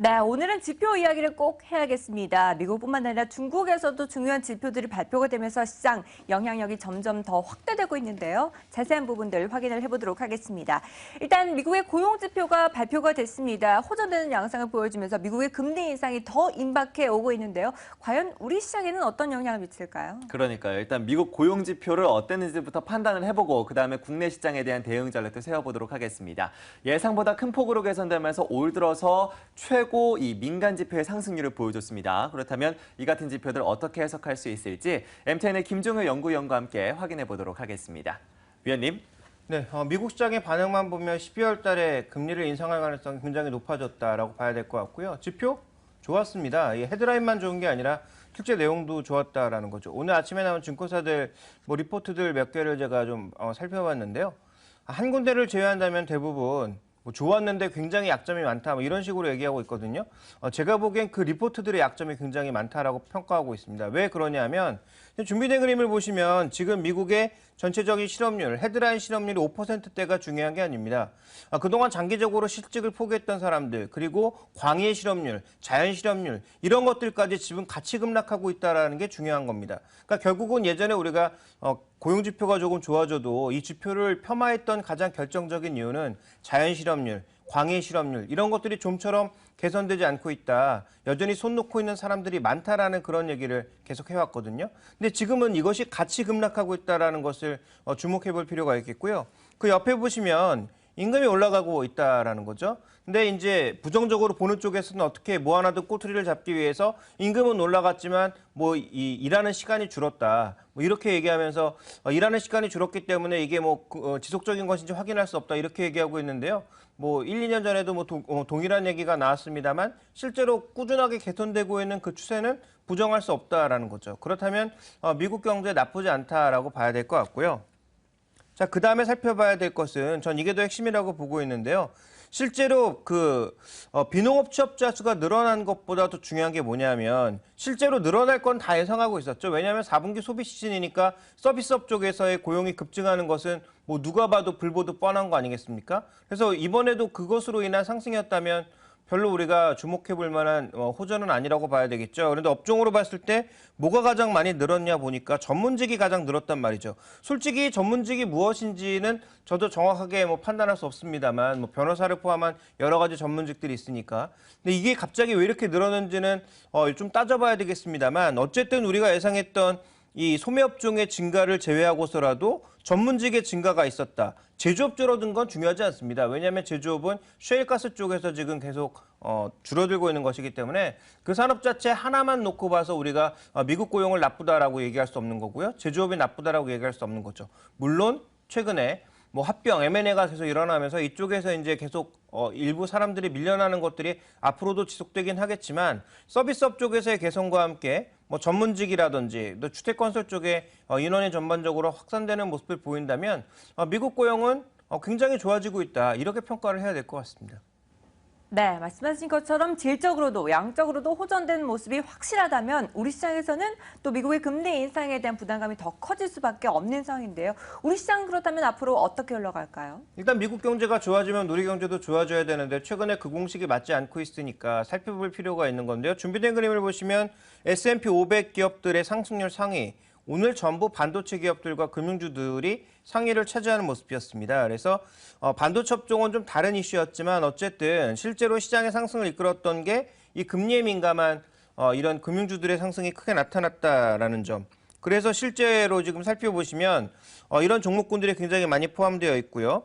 네, 오늘은 지표 이야기를 꼭 해야겠습니다. 미국뿐만 아니라 중국에서도 중요한 지표들이 발표가 되면서 시장 영향력이 점점 더 확대되고 있는데요. 자세한 부분들 확인을 해보도록 하겠습니다. 일단 미국의 고용지표가 발표가 됐습니다. 호전되는 양상을 보여주면서 미국의 금리 인상이 더 임박해 오고 있는데요. 과연 우리 시장에는 어떤 영향을 미칠까요? 그러니까요. 일단 미국 고용지표를 어땠는지부터 판단을 해보고 그다음에 국내 시장에 대한 대응 전략도 세워보도록 하겠습니다. 예상보다 큰 폭으로 개선되면서 올 들어서 최고 이 민간 지표의 상승률을 보여줬습니다. 그렇다면 이 같은 지표들 어떻게 해석할 수 있을지 MTN의 김종효 연구위원과 함께 확인해 보도록 하겠습니다. 위원님. 네, 미국 시장의 반응만 보면 12월 달에 금리를 인상할 가능성이 굉장히 높아졌다라고 봐야 될 것 같고요. 지표 좋았습니다. 이 헤드라인만 좋은 게 아니라 실제 내용도 좋았다라는 거죠. 오늘 아침에 나온 증권사들 리포트들 몇 개를 제가 좀 살펴봤는데요. 한 군데를 제외한다면 대부분 좋았는데 굉장히 약점이 많다 이런 식으로 얘기하고 있거든요. 제가 보기엔 그 리포트들의 약점이 굉장히 많다라고 평가하고 있습니다. 왜 그러냐면 준비된 그림을 보시면 지금 미국의 전체적인 실업률, 헤드라인 실업률이 5%대가 중요한 게 아닙니다. 그동안 장기적으로 실직을 포기했던 사람들, 그리고 광의 실업률, 자연 실업률 이런 것들까지 지금 같이 급락하고 있다는 게 중요한 겁니다. 그러니까 결국은 예전에 우리가 고용지표가 조금 좋아져도 이 지표를 폄하했던 가장 결정적인 이유는 자연 실업률, 광의 실업률 이런 것들이 좀처럼 개선되지 않고 있다. 여전히 손 놓고 있는 사람들이 많다라는 그런 얘기를 계속 해왔거든요. 근데 지금은 이것이 같이 급락하고 있다는 것을 주목해 볼 필요가 있겠고요. 그 옆에 보시면 임금이 올라가고 있다라는 거죠. 근데 이제 부정적으로 보는 쪽에서는 어떻게 뭐 하나도 꼬투리를 잡기 위해서 임금은 올라갔지만 이 일하는 시간이 줄었다. 이렇게 얘기하면서 일하는 시간이 줄었기 때문에 이게 지속적인 것인지 확인할 수 없다. 이렇게 얘기하고 있는데요. 1, 2년 전에도 동일한 얘기가 나왔습니다만 실제로 꾸준하게 개선되고 있는 그 추세는 부정할 수 없다라는 거죠. 그렇다면 미국 경제 나쁘지 않다라고 봐야 될 것 같고요. 자, 그 다음에 살펴봐야 될 것은 전 이게 더 핵심이라고 보고 있는데요. 실제로 비농업 취업자 수가 늘어난 것보다 더 중요한 게 뭐냐면 실제로 늘어날 건 다 예상하고 있었죠. 왜냐하면 4분기 소비 시즌이니까 서비스업 쪽에서의 고용이 급증하는 것은 누가 봐도 불보듯 뻔한 거 아니겠습니까? 그래서 이번에도 그것으로 인한 상승이었다면 별로 우리가 주목해 볼 만한 호전은 아니라고 봐야 되겠죠. 그런데 업종으로 봤을 때 뭐가 가장 많이 늘었냐 보니까 전문직이 가장 늘었단 말이죠. 솔직히 전문직이 무엇인지는 저도 정확하게 판단할 수 없습니다만 변호사를 포함한 여러 가지 전문직들이 있으니까. 근데 이게 갑자기 왜 이렇게 늘었는지는 좀 따져봐야 되겠습니다만 어쨌든 우리가 예상했던 이 소매업종의 증가를 제외하고서라도 전문직의 증가가 있었다. 제조업 줄어든 건 중요하지 않습니다. 왜냐하면 제조업은 셰일가스 쪽에서 지금 계속 줄어들고 있는 것이기 때문에 그 산업 자체 하나만 놓고 봐서 우리가 미국 고용을 나쁘다라고 얘기할 수 없는 거고요. 제조업이 나쁘다라고 얘기할 수 없는 거죠. 물론 최근에 합병, M&A가 계속 일어나면서 이쪽에서 이제 계속 일부 사람들이 밀려나는 것들이 앞으로도 지속되긴 하겠지만 서비스업 쪽에서의 개선과 함께 전문직이라든지 또 주택건설 쪽에 인원이 전반적으로 확산되는 모습을 보인다면 미국 고용은 굉장히 좋아지고 있다. 이렇게 평가를 해야 될 것 같습니다. 네, 말씀하신 것처럼 질적으로도 양적으로도 호전된 모습이 확실하다면 우리 시장에서는 또 미국의 금리 인상에 대한 부담감이 더 커질 수밖에 없는 상황인데요. 우리 시장 그렇다면 앞으로 어떻게 흘러갈까요? 일단 미국 경제가 좋아지면 우리 경제도 좋아져야 되는데 최근에 그 공식이 맞지 않고 있으니까 살펴볼 필요가 있는 건데요. 준비된 그림을 보시면 S&P 500 기업들의 상승률 상위, 오늘 전부 반도체 기업들과 금융주들이 상위를 차지하는 모습이었습니다. 그래서 반도체 업종은 좀 다른 이슈였지만 어쨌든 실제로 시장의 상승을 이끌었던 게 이 금리에 민감한 이런 금융주들의 상승이 크게 나타났다라는 점. 그래서 실제로 지금 살펴보시면 이런 종목군들이 굉장히 많이 포함되어 있고요.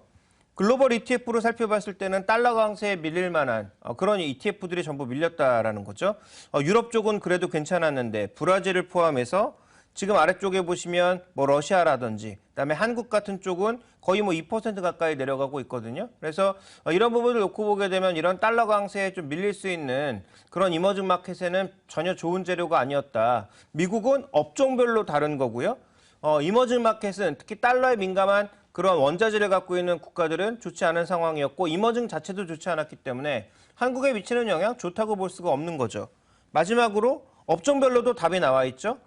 글로벌 ETF로 살펴봤을 때는 달러 강세에 밀릴 만한 그런 ETF들이 전부 밀렸다라는 거죠. 유럽 쪽은 그래도 괜찮았는데 브라질을 포함해서 지금 아래쪽에 보시면 러시아라든지 그다음에 한국 같은 쪽은 거의 2% 가까이 내려가고 있거든요. 그래서 이런 부분을 놓고 보게 되면 이런 달러 강세에 좀 밀릴 수 있는 그런 이머징 마켓에는 전혀 좋은 재료가 아니었다. 미국은 업종별로 다른 거고요. 이머징 마켓은 특히 달러에 민감한 그런 원자재를 갖고 있는 국가들은 좋지 않은 상황이었고 이머징 자체도 좋지 않았기 때문에 한국에 미치는 영향 좋다고 볼 수가 없는 거죠. 마지막으로 업종별로도 답이 나와 있죠.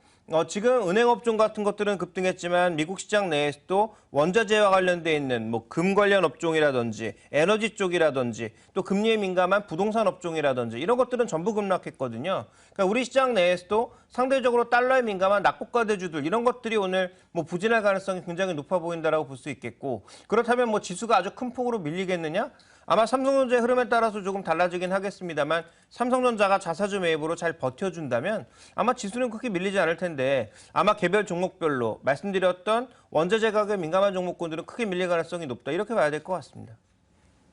지금 은행업종 같은 것들은 급등했지만 미국 시장 내에서도 원자재와 관련돼 있는 뭐 금 관련 업종이라든지 에너지 쪽이라든지 또 금리에 민감한 부동산 업종이라든지 이런 것들은 전부 급락했거든요. 그러니까 우리 시장 내에서도 상대적으로 달러에 민감한 낙폭과대주들 이런 것들이 오늘 뭐 부진할 가능성이 굉장히 높아 보인다라고 볼 수 있겠고 그렇다면 뭐 지수가 아주 큰 폭으로 밀리겠느냐? 아마 삼성전자의 흐름에 따라서 조금 달라지긴 하겠습니다만 삼성전자가 자사주 매입으로 잘 버텨준다면 아마 지수는 그렇게 밀리지 않을 텐데 아마 개별 종목별로 말씀드렸던 원자재 가격에 민감한 종목군들은 크게 밀릴 가능성이 높다. 이렇게 봐야 될 것 같습니다.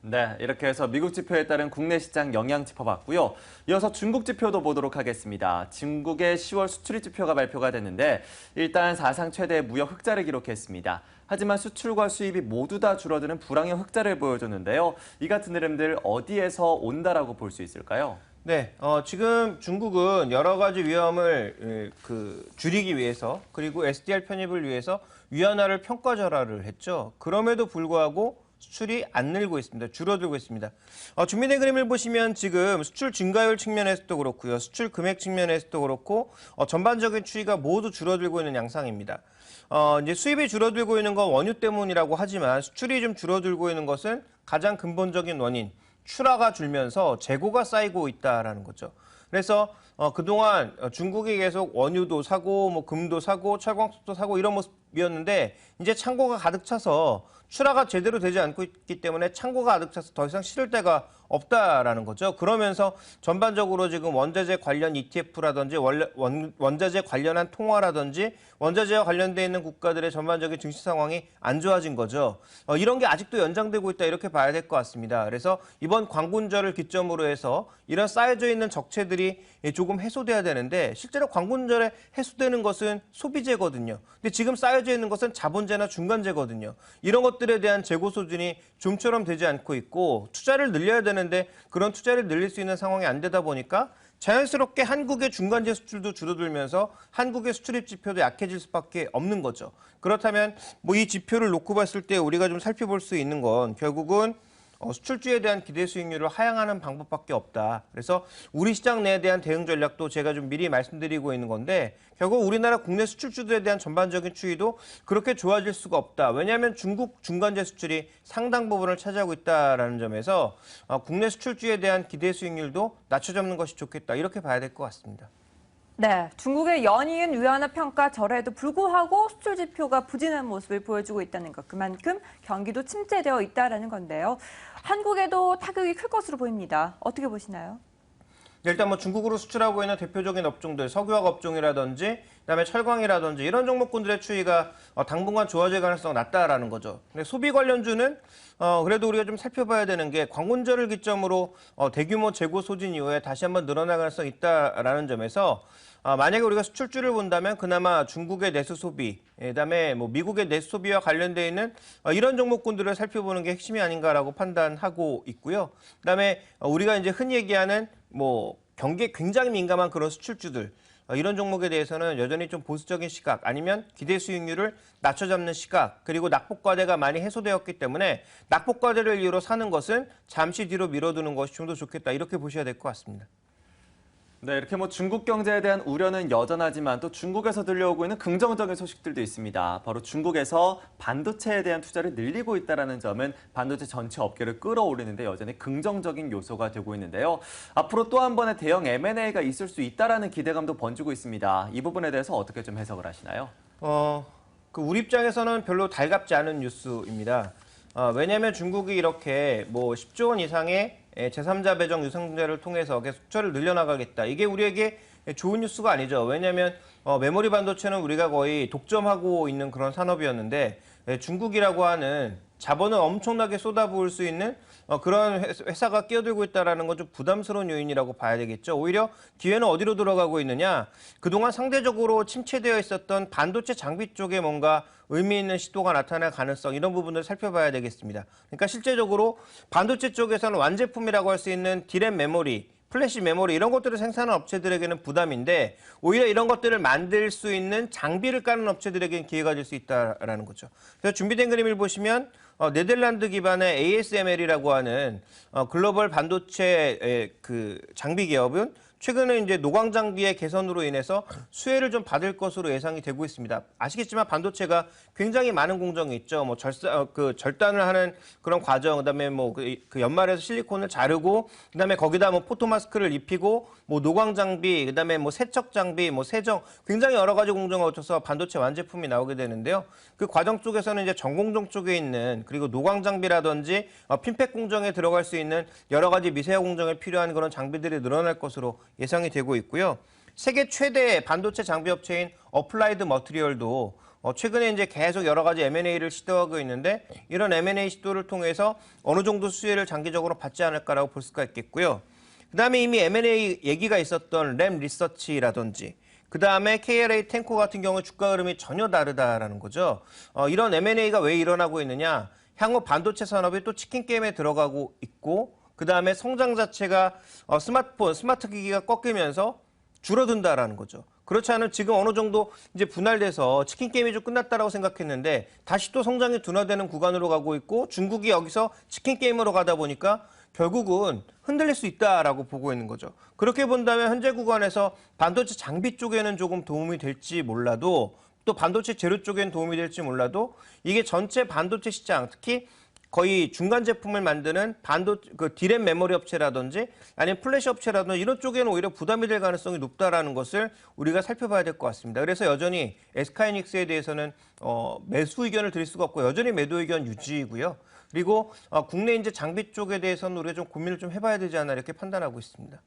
네, 이렇게 해서 미국 지표에 따른 국내 시장 영향 짚어봤고요. 이어서 중국 지표도 보도록 하겠습니다. 중국의 10월 수출입 지표가 발표가 됐는데 일단 사상 최대의 무역 흑자를 기록했습니다. 하지만 수출과 수입이 모두 다 줄어드는 불황의 흑자를 보여줬는데요. 이 같은 흐름들 어디에서 온다라고 볼 수 있을까요? 네, 지금 중국은 여러 가지 위험을 줄이기 위해서 그리고 SDR 편입을 위해서 위안화를 평가절하를 했죠. 그럼에도 불구하고 수출이 안 늘고 있습니다. 줄어들고 있습니다. 준비된 그림을 보시면 지금 수출 증가율 측면에서도 그렇고요. 수출 금액 측면에서도 그렇고 전반적인 추이가 모두 줄어들고 있는 양상입니다. 이제 수입이 줄어들고 있는 건 원유 때문이라고 하지만 수출이 좀 줄어들고 있는 것은 가장 근본적인 원인, 출하가 줄면서 재고가 쌓이고 있다라는 거죠. 그래서 그동안 중국이 계속 원유도 사고 뭐 금도 사고 철광석도 사고 이런 모습이었는데 이제 창고가 가득 차서 출하가 제대로 되지 않고 있기 때문에 창고가 가득 차서 더 이상 실을 데가 없다라는 거죠. 그러면서 전반적으로 지금 원자재 관련 ETF라든지 원자재 관련한 통화라든지 원자재와 관련돼 있는 국가들의 전반적인 증시 상황이 안 좋아진 거죠. 이런 게 아직도 연장되고 있다 이렇게 봐야 될 것 같습니다. 그래서 이번 광군절을 기점으로 해서 이런 쌓여져 있는 적체들이 조금 해소돼야 되는데 실제로 광군절에 해소되는 것은 소비재거든요. 근데 지금 쌓여져 있는 것은 자본재나 중간재거든요. 이런 것들에 대한 재고 소진이 좀처럼 되지 않고 있고 투자를 늘려야 되는데 그런 투자를 늘릴 수 있는 상황이 안 되다 보니까 자연스럽게 한국의 중간재 수출도 줄어들면서 한국의 수출입 지표도 약해질 수밖에 없는 거죠. 그렇다면 뭐 이 지표를 놓고 봤을 때 우리가 좀 살펴볼 수 있는 건 결국은 수출주에 대한 기대 수익률을 하향하는 방법밖에 없다. 그래서 우리 시장 내에 대한 대응 전략도 제가 좀 미리 말씀드리고 있는 건데 결국 우리나라 국내 수출주들에 대한 전반적인 추이도 그렇게 좋아질 수가 없다. 왜냐하면 중국 중간재 수출이 상당 부분을 차지하고 있다는 점에서 국내 수출주에 대한 기대 수익률도 낮춰잡는 것이 좋겠다. 이렇게 봐야 될 것 같습니다. 네, 중국의 연이은 위안화 평가 절하에도 불구하고 수출 지표가 부진한 모습을 보여주고 있다는 것, 그만큼 경기도 침체되어 있다는 건데요. 한국에도 타격이 클 것으로 보입니다. 어떻게 보시나요? 일단 뭐 중국으로 수출하고 있는 대표적인 업종들, 석유화학 업종이라든지 그다음에 철광이라든지 이런 종목군들의 추이가 당분간 좋아질 가능성이 낮다라는 거죠. 근데 소비 관련주는 그래도 우리가 좀 살펴봐야 되는 게 광군절을 기점으로 대규모 재고 소진 이후에 다시 한번 늘어날 가능성이 있다라는 점에서 만약에 우리가 수출주를 본다면 그나마 중국의 내수 소비, 그다음에 뭐 미국의 내수 소비와 관련돼 있는 이런 종목군들을 살펴보는 게 핵심이 아닌가라고 판단하고 있고요. 그다음에 우리가 이제 흔히 얘기하는 뭐 경기에 굉장히 민감한 그런 수출주들 이런 종목에 대해서는 여전히 좀 보수적인 시각 아니면 기대 수익률을 낮춰잡는 시각 그리고 낙폭과대가 많이 해소되었기 때문에 낙폭과대를 이유로 사는 것은 잠시 뒤로 미뤄두는 것이 좀 더 좋겠다 이렇게 보셔야 될 것 같습니다. 네, 이렇게 뭐 중국 경제에 대한 우려는 여전하지만 또 중국에서 들려오고 있는 긍정적인 소식들도 있습니다. 바로 중국에서 반도체에 대한 투자를 늘리고 있다는 점은 반도체 전체 업계를 끌어올리는데 여전히 긍정적인 요소가 되고 있는데요. 앞으로 또 한 번의 대형 M&A가 있을 수 있다는 기대감도 번지고 있습니다. 이 부분에 대해서 어떻게 좀 해석을 하시나요? 우리 입장에서는 별로 달갑지 않은 뉴스입니다. 왜냐하면 중국이 이렇게 뭐 10조 원 이상의 제3자 배정 유상증자를 통해서 계속 수출을 늘려나가겠다. 이게 우리에게 좋은 뉴스가 아니죠. 왜냐하면 메모리 반도체는 우리가 거의 독점하고 있는 그런 산업이었는데 중국이라고 하는 자본을 엄청나게 쏟아부을 수 있는 그런 회사가 끼어들고 있다는 건 좀 부담스러운 요인이라고 봐야 되겠죠. 오히려 기회는 어디로 들어가고 있느냐. 그동안 상대적으로 침체되어 있었던 반도체 장비 쪽에 뭔가 의미 있는 시도가 나타날 가능성 이런 부분을 살펴봐야 되겠습니다. 그러니까 실제적으로 반도체 쪽에서는 완제품이라고 할 수 있는 디램 메모리, 플래시 메모리 이런 것들을 생산하는 업체들에게는 부담인데 오히려 이런 것들을 만들 수 있는 장비를 까는 업체들에게는 기회가 될 수 있다는 거죠. 그래서 준비된 그림을 보시면 네덜란드 기반의 ASML이라고 하는 글로벌 반도체 장비 기업은 최근에 이제 노광 장비의 개선으로 인해서 수혜를 좀 받을 것으로 예상이 되고 있습니다. 아시겠지만 반도체가 굉장히 많은 공정이 있죠. 뭐 절단을 하는 그런 과정, 그다음에 뭐 그 연말에서 실리콘을 자르고, 그다음에 거기다 뭐 포토 마스크를 입히고, 뭐 노광 장비, 그다음에 뭐 세척 장비, 뭐 세정, 굉장히 여러 가지 공정을 거쳐서 반도체 완제품이 나오게 되는데요. 그 과정 쪽에서는 이제 전공정 쪽에 있는, 그리고 노광 장비라든지 핀팩 공정에 들어갈 수 있는 여러 가지 미세화 공정에 필요한 그런 장비들이 늘어날 것으로 예상이 되고 있고요. 세계 최대 반도체 장비 업체인 어플라이드 머티리얼도 최근에 이제 계속 여러 가지 M&A를 시도하고 있는데, 이런 M&A 시도를 통해서 어느 정도 수혜를 장기적으로 받지 않을까라고 볼 수가 있겠고요. 그다음에 이미 M&A 얘기가 있었던 램 리서치라든지, 그다음에 KLA 탱코 같은 경우 주가 흐름이 전혀 다르다라는 거죠. 이런 M&A가 왜 일어나고 있느냐? 향후 반도체 산업이 또 치킨 게임에 들어가고 있고, 그다음에 성장 자체가 스마트폰, 스마트 기기가 꺾이면서 줄어든다라는 거죠. 그렇지 않으면 지금 어느 정도 이제 분할돼서 치킨 게임이 좀 끝났다라고 생각했는데 다시 또 성장이 둔화되는 구간으로 가고 있고, 중국이 여기서 치킨 게임으로 가다 보니까 결국은 흔들릴 수 있다라고 보고 있는 거죠. 그렇게 본다면 현재 구간에서 반도체 장비 쪽에는 조금 도움이 될지 몰라도, 또 반도체 재료 쪽에는 도움이 될지 몰라도, 이게 전체 반도체 시장, 특히 거의 중간 제품을 만드는 디램 메모리 업체라든지 아니면 플래시 업체라든지 이런 쪽에는 오히려 부담이 될 가능성이 높다라는 것을 우리가 살펴봐야 될 것 같습니다. 그래서 여전히 SK하이닉스에 대해서는 매수 의견을 드릴 수가 없고, 여전히 매도 의견 유지이고요. 그리고 국내 이제 장비 쪽에 대해서는 우리가 좀 고민을 좀 해봐야 되지 않나 이렇게 판단하고 있습니다.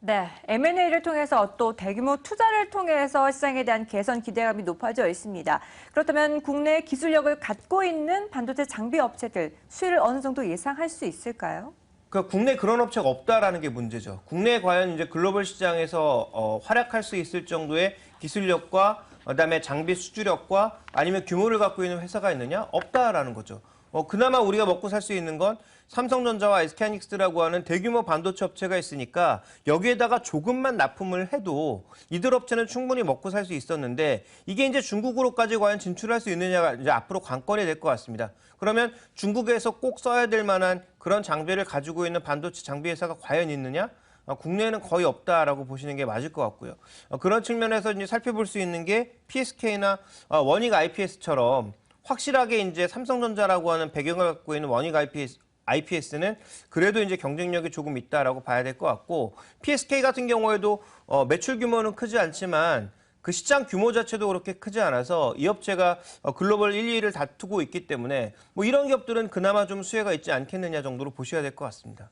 네, M&A를 통해서 또 대규모 투자를 통해서 시장에 대한 개선 기대감이 높아져 있습니다. 그렇다면 국내 기술력을 갖고 있는 반도체 장비 업체들 수혜를 어느 정도 예상할 수 있을까요? 그러니까 국내 그런 업체가 없다라는 게 문제죠. 국내에 과연 이제 글로벌 시장에서 활약할 수 있을 정도의 기술력과 그다음에 장비 수주력과 아니면 규모를 갖고 있는 회사가 있느냐? 없다라는 거죠. 그나마 우리가 먹고 살 수 있는 건 삼성전자와 SK하이닉스라고 하는 대규모 반도체 업체가 있으니까 여기에다가 조금만 납품을 해도 이들 업체는 충분히 먹고 살 수 있었는데, 이게 이제 중국으로까지 과연 진출할 수 있느냐가 이제 앞으로 관건이 될 것 같습니다. 그러면 중국에서 꼭 써야 될 만한 그런 장비를 가지고 있는 반도체 장비 회사가 과연 있느냐? 국내에는 거의 없다라고 보시는 게 맞을 것 같고요. 그런 측면에서 이제 살펴볼 수 있는 게 PSK나 원익 IPS처럼 확실하게 이제 삼성전자라고 하는 배경을 갖고 있는 원익 IPS는 그래도 이제 경쟁력이 조금 있다라고 봐야 될 것 같고, PSK 같은 경우에도 매출 규모는 크지 않지만 그 시장 규모 자체도 그렇게 크지 않아서 이 업체가 글로벌 1, 2위를 다투고 있기 때문에 뭐 이런 기업들은 그나마 좀 수혜가 있지 않겠느냐 정도로 보셔야 될 것 같습니다.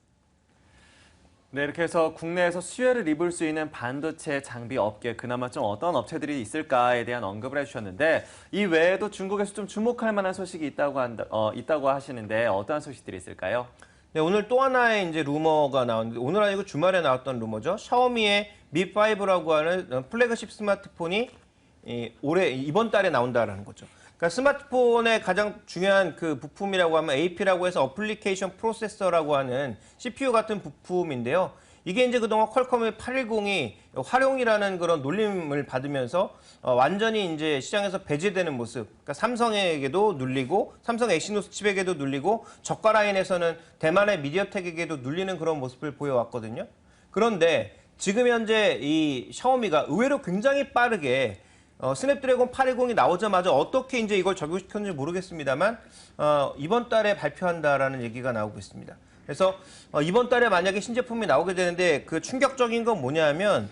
네, 이렇게 해서 국내에서 수혜를 입을 수 있는 반도체 장비 업계, 그나마 좀 어떤 업체들이 있을까에 대한 언급을 해주셨는데, 이 외에도 중국에서 좀 주목할 만한 소식이 있다고 하시는데 어떠한 소식들이 있을까요? 네, 오늘 또 하나의 이제 루머가 나왔는데, 오늘 아니고 주말에 나왔던 루머죠. 샤오미의 Mi 5라고 하는 플래그십 스마트폰이 이번 달에 나온다라는 거죠. 그러니까 스마트폰의 가장 중요한 그 부품이라고 하면 AP라고 해서 어플리케이션 프로세서라고 하는 CPU 같은 부품인데요. 이게 이제 그동안 퀄컴의 810이 활용이라는 그런 놀림을 받으면서 완전히 이제 시장에서 배제되는 모습. 그러니까 삼성에게도 눌리고, 삼성 엑시노스 칩에게도 눌리고, 저가 라인에서는 대만의 미디어텍에게도 눌리는 그런 모습을 보여왔거든요. 그런데 지금 현재 이 샤오미가 의외로 굉장히 빠르게 스냅드래곤 820이 나오자마자 어떻게 이제 이걸 적용시켰는지 모르겠습니다만 이번 달에 발표한다라는 얘기가 나오고 있습니다. 그래서 이번 달에 만약에 신제품이 나오게 되는데, 그 충격적인 건 뭐냐면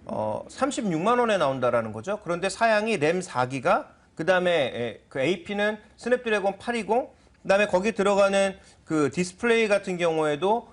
36만 원에 나온다라는 거죠. 그런데 사양이 램 4기가, 그다음에 그 AP는 스냅드래곤 820, 그다음에 거기 들어가는 그 디스플레이 같은 경우에도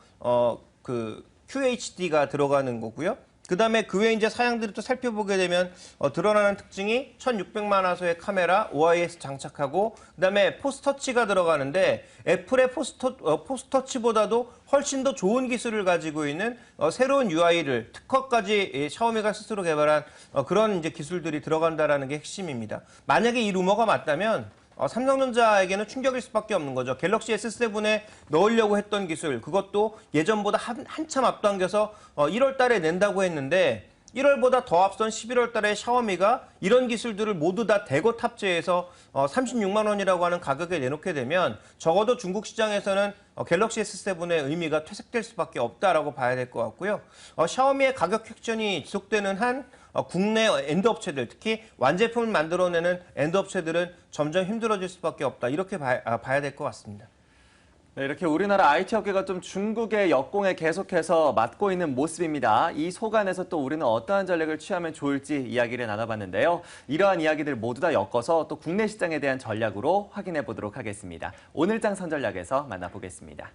그 QHD가 들어가는 거고요. 그다음에 그 외에 이제 사양들을 또 살펴보게 되면 드러나는 특징이 1600만 화소의 카메라, OIS 장착하고, 그다음에 포스터치가 들어가는데 애플의 포스터치보다도 훨씬 더 좋은 기술을 가지고 있는 새로운 UI를 특허까지 샤오미가 스스로 개발한 그런 이제 기술들이 들어간다라는 게 핵심입니다. 만약에 이 루머가 맞다면 삼성전자에게는 충격일 수밖에 없는 거죠. 갤럭시 S7에 넣으려고 했던 기술, 그것도 예전보다 한참 앞당겨서 1월 달에 낸다고 했는데 1월보다 더 앞선 11월 달에 샤오미가 이런 기술들을 모두 다 대거 탑재해서 36만 원이라고 하는 가격에 내놓게 되면 적어도 중국 시장에서는 갤럭시 S7의 의미가 퇴색될 수밖에 없다라고 봐야 될 것 같고요. 샤오미의 가격 획전이 지속되는 한 국내 엔드 업체들, 특히 완제품을 만들어내는 엔드 업체들은 점점 힘들어질 수밖에 없다. 이렇게 봐야 될 것 같습니다. 네, 이렇게 우리나라 IT 업계가 좀 중국의 역공에 계속해서 맞고 있는 모습입니다. 이 속안에서 또 우리는 어떠한 전략을 취하면 좋을지 이야기를 나눠봤는데요. 이러한 이야기들 모두 다 엮어서 또 국내 시장에 대한 전략으로 확인해 보도록 하겠습니다. 오늘장 선전략에서 만나보겠습니다.